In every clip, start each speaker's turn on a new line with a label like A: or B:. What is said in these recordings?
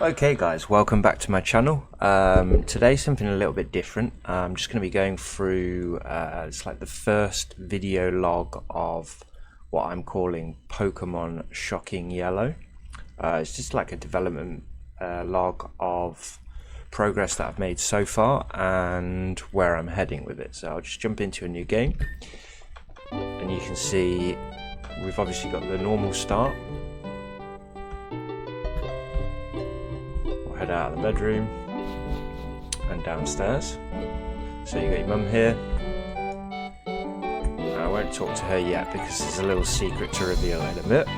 A: Okay guys, welcome back to my channel. Today something a little bit different. I'm just going to be going through, it's like the first video log of what I'm calling Pokemon Shocking Yellow. It's just like a development log of progress that I've made so far and where I'm heading with it. So I'll just jump into a new game and you can see we've obviously got the normal start. Head out of the bedroom and downstairs. So you got your mum here. I won't talk to her yet because there's a little secret to reveal in a bit.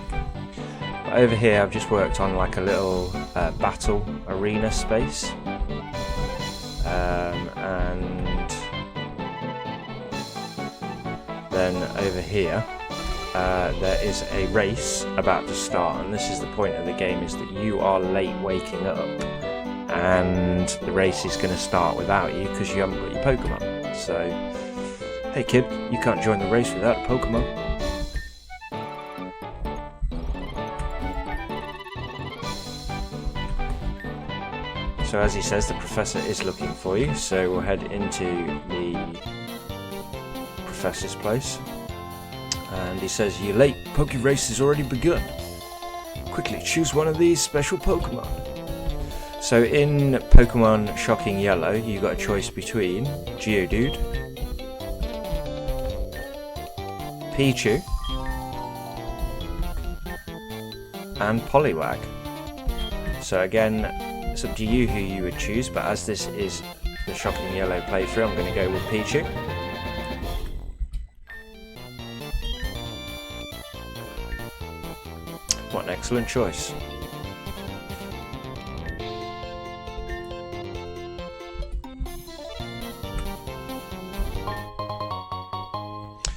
A: But over here I've just worked on like a little battle arena space. And then over here there is a race about to start, and this is the point of the game, is that you are late waking up and the race is going to start without you because you haven't got your Pokemon. So hey kid, you can't join the race without a Pokemon. So as he says, the professor is looking for you, so we'll head into the professor's place. And he says, "You're late, Poke Race has already begun. Quickly choose one of these special Pokemon." So in Pokemon Shocking Yellow, you got a choice between Geodude, Pichu, and Poliwag. So again, it's up to you who you would choose, but as this is the Shocking Yellow playthrough, I'm going to go with Pichu. What an excellent choice.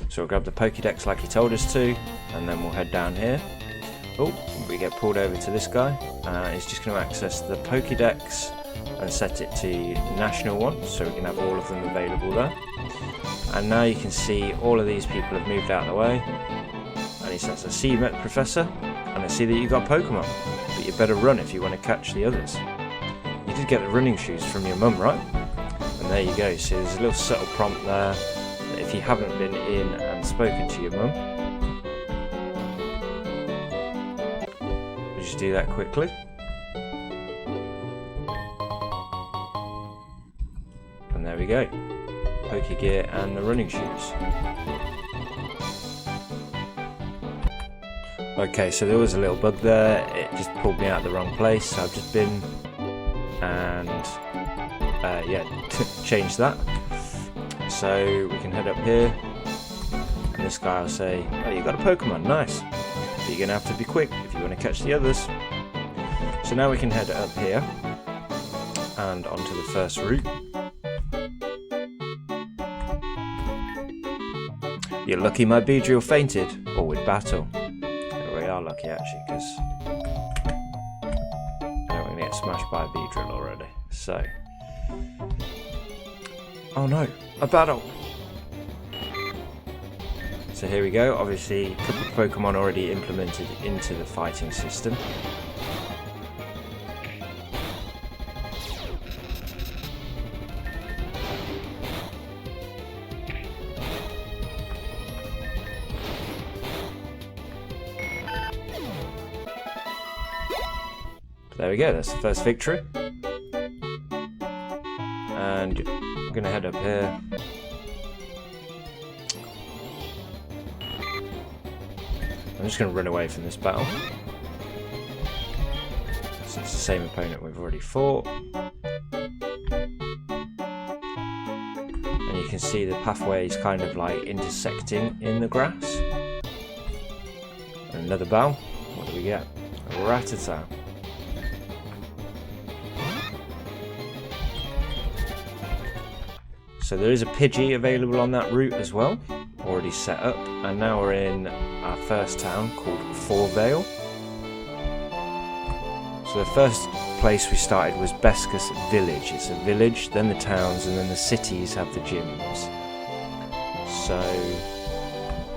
A: So we'll grab the Pokédex like he told us to, and then we'll head down here. Oh, we get pulled over to this guy. He's just going to access the Pokédex and set it to National 1, so we can have all of them available there. And now you can see all of these people have moved out of the way. And he says, "I see you met the Professor, and I see that you got Pokemon, but you better run if you want to catch the others. You did get the running shoes from your mum, right?" And there you go. So there's a little subtle prompt there that if you haven't been in and spoken to your mum, we'll just do that quickly. And there we go. Pokegear and the running shoes. Okay, so there was a little bug there, it just pulled me out the wrong place, so I've just been and changed that. So we can head up here, and this guy will say, "Oh, you got a Pokemon, nice, but you're going to have to be quick if you want to catch the others." So now we can head up here and onto the first route. "You're lucky my Beedrill fainted, or with battle." We are lucky actually, because I don't want to get smashed by a Beedrill already. So, oh no, a battle! So here we go. Obviously, a couple of Pokemon already implemented into the fighting system. There we go, that's the first victory. And I'm going to head up here. I'm just going to run away from this battle. So it's the same opponent we've already fought. And you can see the pathway is kind of like intersecting in the grass. And another battle. What do we get? A Rattata. So there is a Pidgey available on that route as well, already set up, and now we're in our first town called Vale. So the first place we started was Bescus Village. It's a village, then the towns, and then the cities have the gyms. So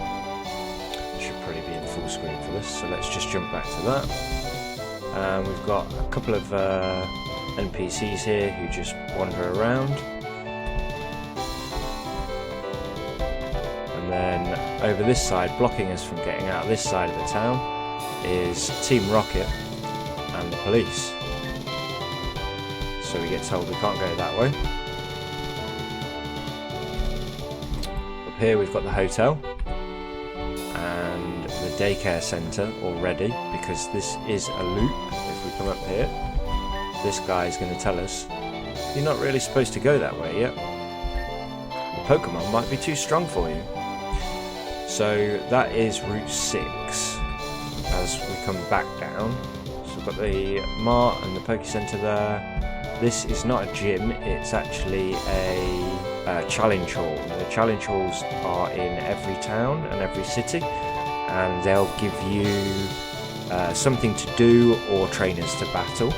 A: I should probably be in full screen for this, so let's just jump back to that. We've got a couple of NPCs here who just wander around. And then over this side, blocking us from getting out of this side of the town, is Team Rocket and the police. So we get told we can't go that way. Up here we've got the hotel and the daycare centre already, because this is a loop. If we come up here, this guy is going to tell us you're not really supposed to go that way yet. The Pokemon might be too strong for you. So that is Route 6 as we come back down. So we've got the Mart and the Poke Centre there. This is not a gym, it's actually a challenge hall. The challenge halls are in every town and every city, and they'll give you something to do or trainers to battle,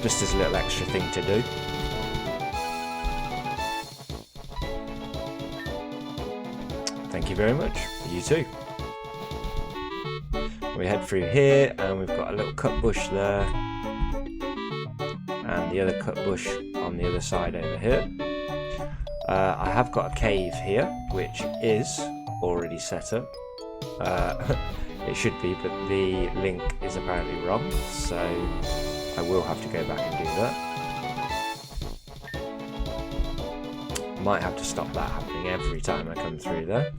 A: just as a little extra thing to do. Thank you very much. You too. We head through here and we've got a little cut bush there and the other cut bush on the other side over here. I have got a cave here which is already set up. It should be, but the link is apparently wrong, so I will have to go back and do that. Might have to stop that happening every time I come through there.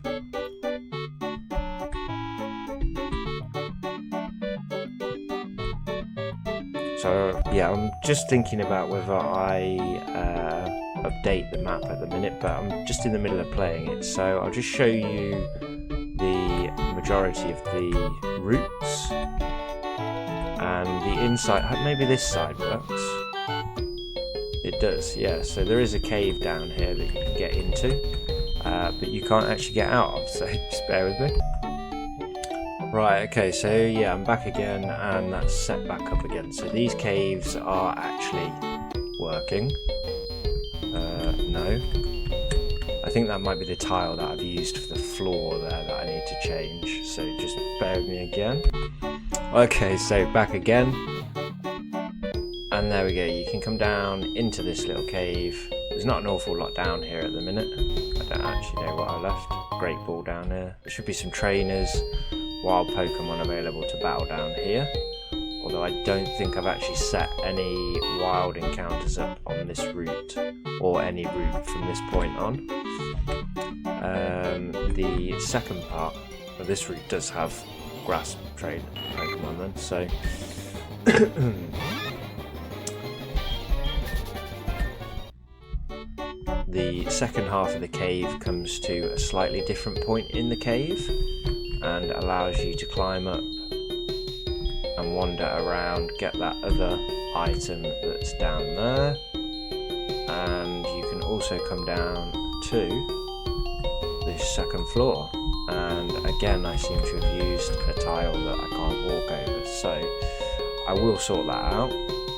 A: So yeah, I'm just thinking about whether I update the map at the minute, but I'm just in the middle of playing it, so I'll just show you the majority of the routes and the inside. Maybe this side works. It does, yeah. So there is a cave down here that you can get into, but you can't actually get out of, so just bear with me. Right, okay, so yeah, I'm back again, and that's set back up again. So these caves are actually working. No. I think that might be the tile that I've used for the floor there that I need to change, so just bear with me again. Okay, so back again. And there we go, you can come down into this little cave. There's not an awful lot down here at the minute. I don't actually know what I left. Great ball down there. There should be some trainers, wild Pokemon available to battle down here. Although I don't think I've actually set any wild encounters up on this route, or any route from this point on. The second part of this route does have grass trained Pokemon then, so the second half of the cave comes to a slightly different point in the cave and allows you to climb up and wander around, get that other item that's down there, and you can also come down to this second floor. And again, I seem to have used a tile that I can't walk over, so I will sort that out.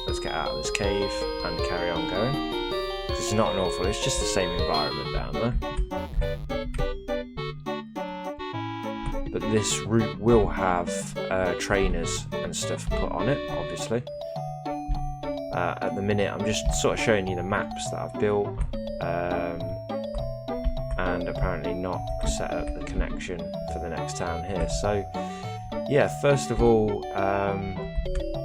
A: Let's get out of this cave and carry on going. It's not an awful, it's just the same environment down there. But this route will have trainers and stuff put on it, obviously. At the minute, I'm just sort of showing you the maps that I've built, and apparently not set up the connection for the next town here. So, yeah, first of all,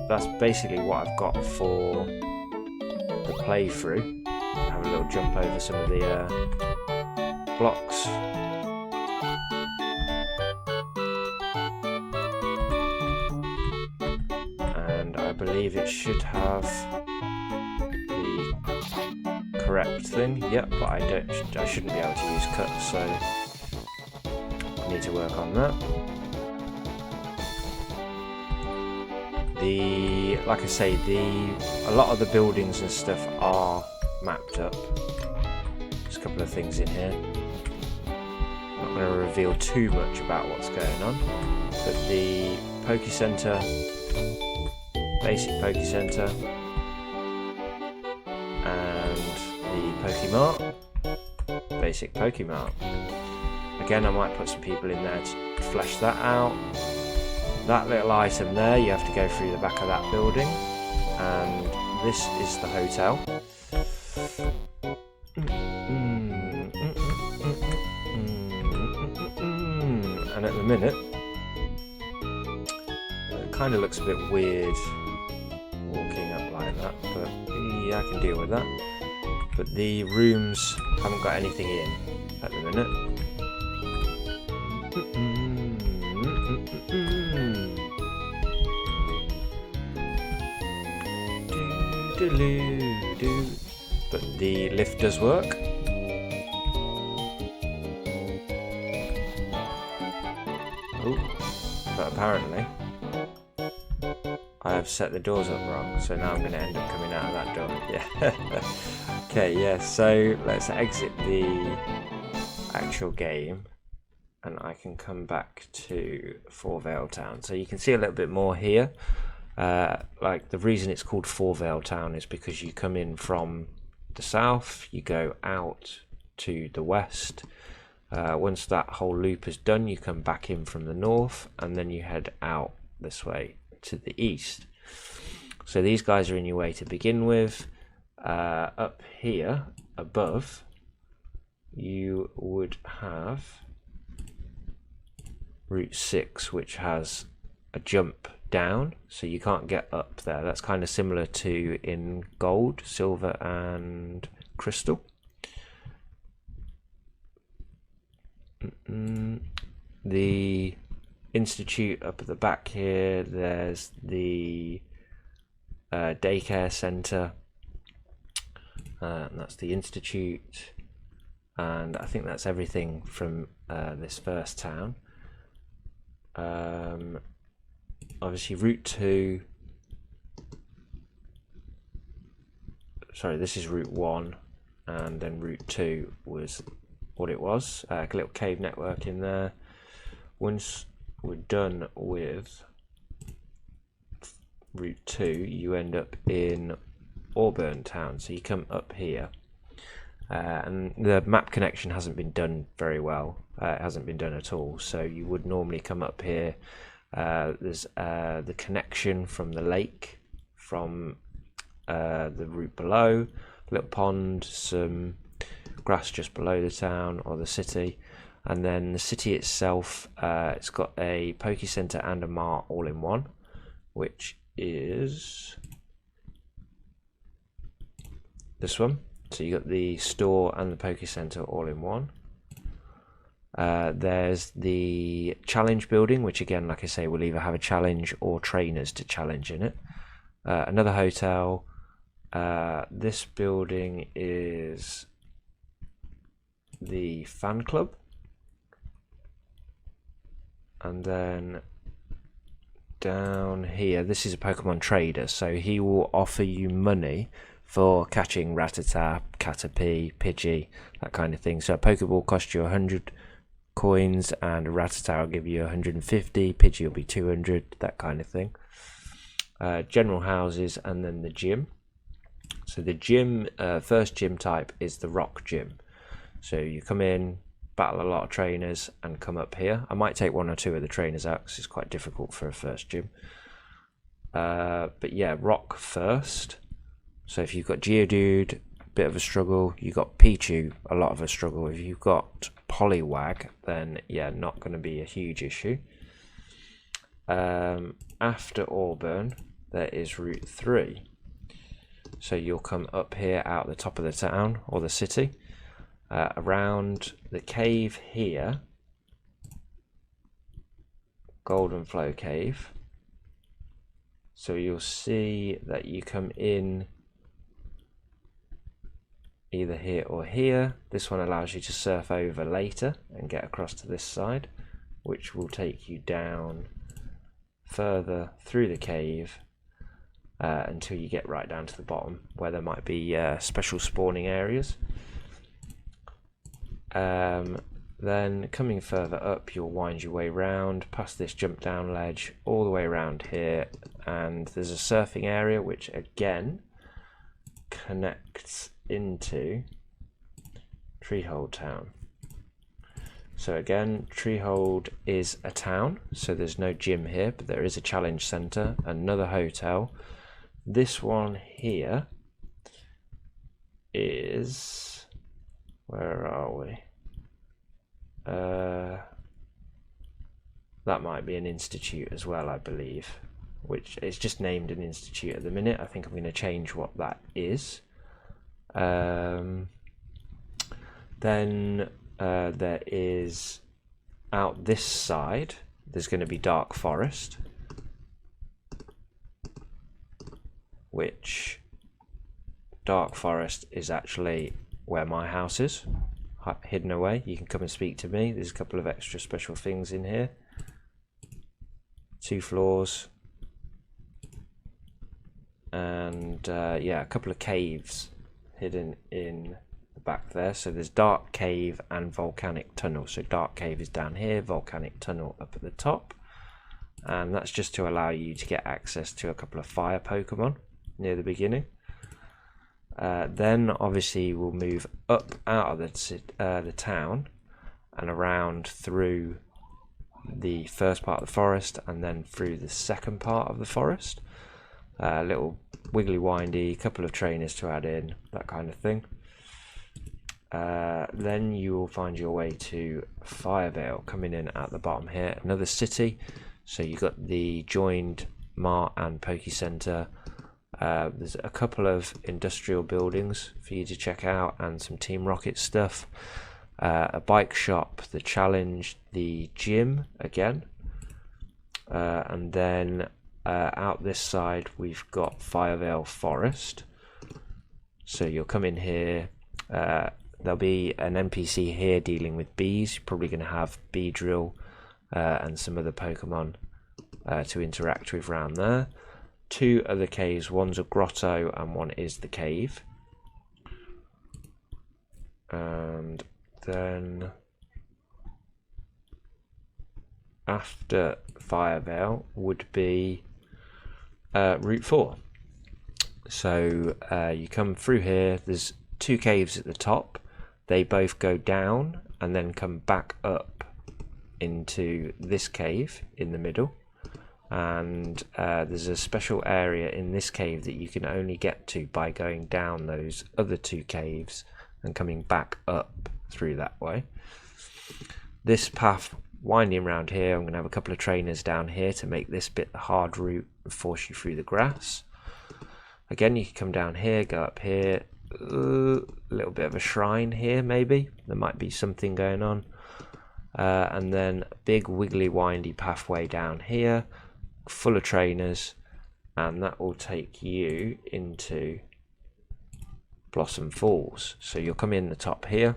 A: that's basically what I've got for the playthrough. Have a little jump over some of the blocks. And I believe it should have the correct thing. Yep, but I shouldn't be able to use cuts, so I need to work on that. Like I say, a lot of the buildings and stuff are mapped up. There's a couple of things in here. I'm not going to reveal too much about what's going on, but the Poke Centre, basic Poke Centre, and the Pokemart, basic Pokemart. Again, I might put some people in there to flesh that out. that little item there, you have to go through the back of that building, and this is the hotel. And at the minute, it kind of looks a bit weird walking up like that, but yeah, I can deal with that. But the rooms haven't got anything in at the minute. But the lift does work. Ooh, but apparently I have set the doors up wrong, so now I'm going to end up coming out of that door. Yeah. Okay, yeah, so let's exit the actual game and I can come back to Four Vale Town. So you can see a little bit more here. Like the reason it's called Four Vale Town is because you come in from the south, you go out to the west. Once that whole loop is done, you come back in from the north, and then you head out this way to the east. So these guys are in your way to begin with. Up here above, you would have Route 6, which has a jump down, so you can't get up there. That's kind of similar to in gold, silver and crystal. The institute up at the back here, there's the daycare center, and that's the institute, and I think that's everything from this first town. Obviously Route 2, sorry, this is Route 1, and then Route 2 was what it was, a little cave network in there. Once we're done with Route 2, you end up in Auburn Town, so you come up here, and the map connection hasn't been done very well. It hasn't been done at all, so you would normally come up here. There's the connection from the lake, from the route below, a little pond, some grass just below the town or the city, and then the city itself, it's got a Poke Center and a mart all in one, which is this one. So you got the store and the Poke Center all in one. There's the challenge building, which again, like I say, will either have a challenge or trainers to challenge in it. Another hotel. This building is the fan club, and then down here, this is a Pokemon trader, so he will offer you money for catching Rattata, Caterpie, Pidgey, that kind of thing. So a Pokeball costs you 100 coins, and a Rattata will give you 150, Pidgey will be 200, that kind of thing. General houses, and then the gym. So the gym, first gym type is the rock gym. So you come in, battle a lot of trainers, and come up here. I might take one or two of the trainers out because it's quite difficult for a first gym. But yeah, rock first. So if you've got Geodude, bit of a struggle. You've got Pichu, a lot of a struggle. If you've got Poliwag, then yeah, not going to be a huge issue. After Auburn, there is Route 3. So you'll come up here out the top of the town or the city. Around the cave here, Golden Flow Cave. So you'll see that you come in either here or here. This one allows you to surf over later and get across to this side, which will take you down further through the cave until you get right down to the bottom, where there might be special spawning areas. Then coming further up, you'll wind your way round past this jump down ledge all the way around here, and there's a surfing area which again connects into Treehole Town. So again, Treehold is a town, so there's no gym here, but there is a challenge centre, another hotel. This one here is, where are we? That might be an institute as well, I believe, which it's just named an institute at the minute. I think I'm going to change what that is. Then there is, out this side, there's going to be Dark Forest, which Dark Forest is actually where my house is, hidden away. You can come and speak to me. There's a couple of extra special things in here. 2 floors. And yeah, a couple of caves hidden in the back there. So there's Dark Cave and Volcanic Tunnel. So Dark Cave is down here, Volcanic Tunnel up at the top. And that's just to allow you to get access to a couple of fire Pokemon near the beginning. Then obviously we'll move up out of the town and around through the first part of the forest and then through the second part of the forest. Little wiggly windy, couple of trainers to add in, that kind of thing. Then you will find your way to Firevale, coming in at the bottom here, another city. So you've got the joined Mart and Poke Center. There's a couple of industrial buildings for you to check out and some Team Rocket stuff. A bike shop, the challenge, the gym again, and then out this side we've got Firevale Forest. So you'll come in here, there'll be an NPC here dealing with bees. You're probably going to have Beedrill and some other Pokemon to interact with around there. 2 other caves, one's a grotto and one is the cave. And then after Firevale would be Route 4. So you come through here, there's 2 caves at the top. They both go down and then come back up into this cave in the middle. And there's a special area in this cave that you can only get to by going down those other 2 caves and coming back up through that way. This path winding around here, I'm going to have a couple of trainers down here to make this bit the hard route and force you through the grass. Again, you can come down here, go up here, a little bit of a shrine here maybe, there might be something going on, and then a big wiggly windy pathway down here full of trainers, and that will take you into Blossom Falls. So you'll come in the top here,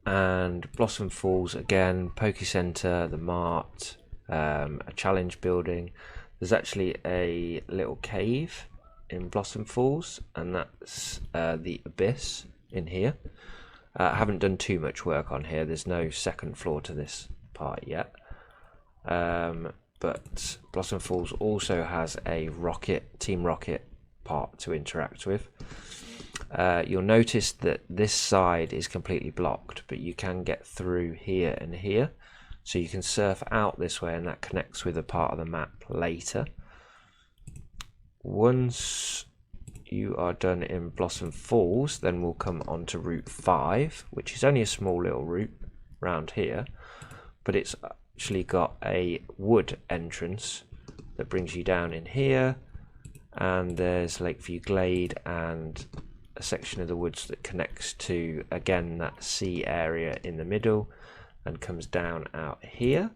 A: and Blossom Falls again, Poke Center, the Mart, a challenge building. There's actually a little cave in Blossom Falls, and that's the Abyss in here. I haven't done too much work on here, there's no second floor to this part yet. But Blossom Falls also has a Team Rocket part to interact with. You'll notice that this side is completely blocked, but you can get through here and here. So you can surf out this way, and that connects with a part of the map later. Once you are done in Blossom Falls, then we'll come on to Route 5, which is only a small little route round here, but it's actually got a wood entrance that brings you down in here, and there's Lakeview Glade and a section of the woods that connects to, again, that sea area in the middle and comes down out here.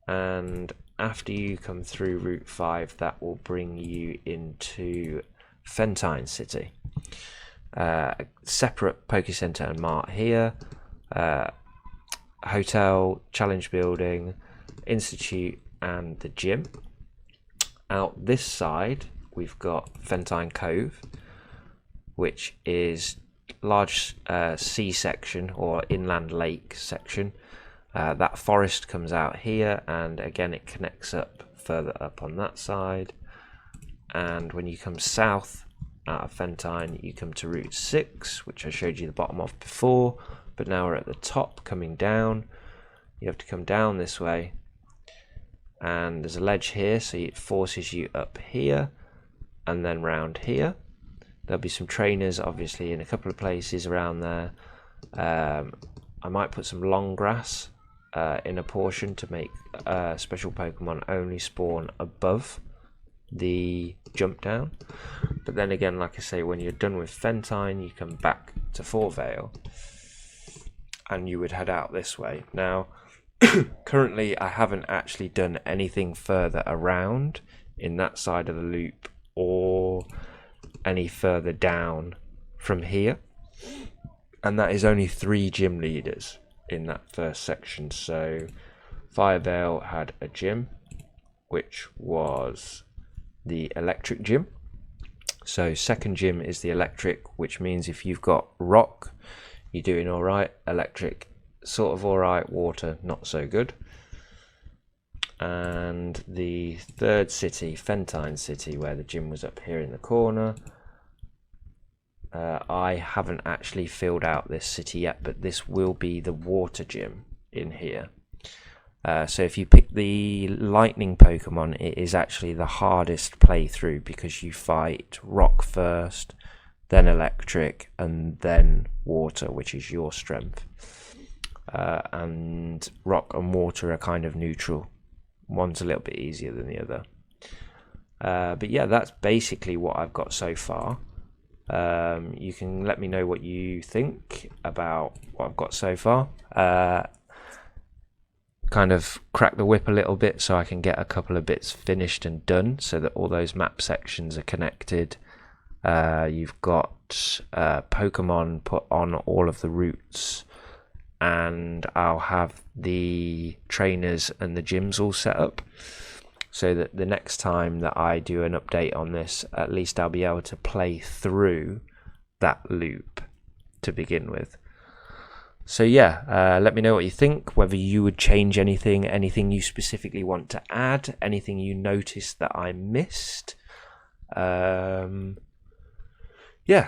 A: And after you come through Route 5, that will bring you into Fentine City. Separate Poke Center and Mart here, hotel, challenge building, institute, and the gym. Out this side we've got Fentine Cove, which is large sea section or inland lake section. That forest comes out here, and again it connects up further up on that side. And when you come south out of Fentine, you come to Route 6, which I showed you the bottom of before, but now we're at the top coming down. You have to come down this way, and there's a ledge here, so it forces you up here and then round here. There'll be some trainers obviously in a couple of places around there. I might put some long grass in a portion to make special Pokemon only spawn above the jump down. But then again, like I say, when you're done with Fentine, you come back to Fort Vale and you would head out this way. Now currently I haven't actually done anything further around in that side of the loop or any further down from here, and that is only 3 gym leaders in that first section. So Firevale had a gym which was the electric gym. So second gym is the electric, which means if you've got rock, you're doing all right. Electric, sort of all right. Water, not so good. And the third city, Fentine City, where the gym was up here in the corner. I haven't actually filled out this city yet, but this will be the water gym in here. So if you pick the lightning Pokemon, it is actually the hardest playthrough because you fight rock first, then electric, and then water, which is your strength. And rock and water are kind of neutral. One's a little bit easier than the other. But yeah, that's basically what I've got so far. You can let me know what you think about what I've got so far. Kind of crack the whip a little bit so I can get a couple of bits finished and done so that all those map sections are connected. You've got Pokemon put on all of the routes, and I'll have the trainers and the gyms all set up so that the next time that I do an update on this, at least I'll be able to play through that loop to begin with. So yeah, let me know what you think, whether you would change anything you specifically want to add, anything you noticed that I missed. Yeah,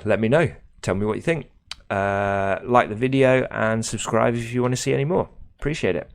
A: let me know. Tell me what you think. Like the video and subscribe if you want to see any more. Appreciate it.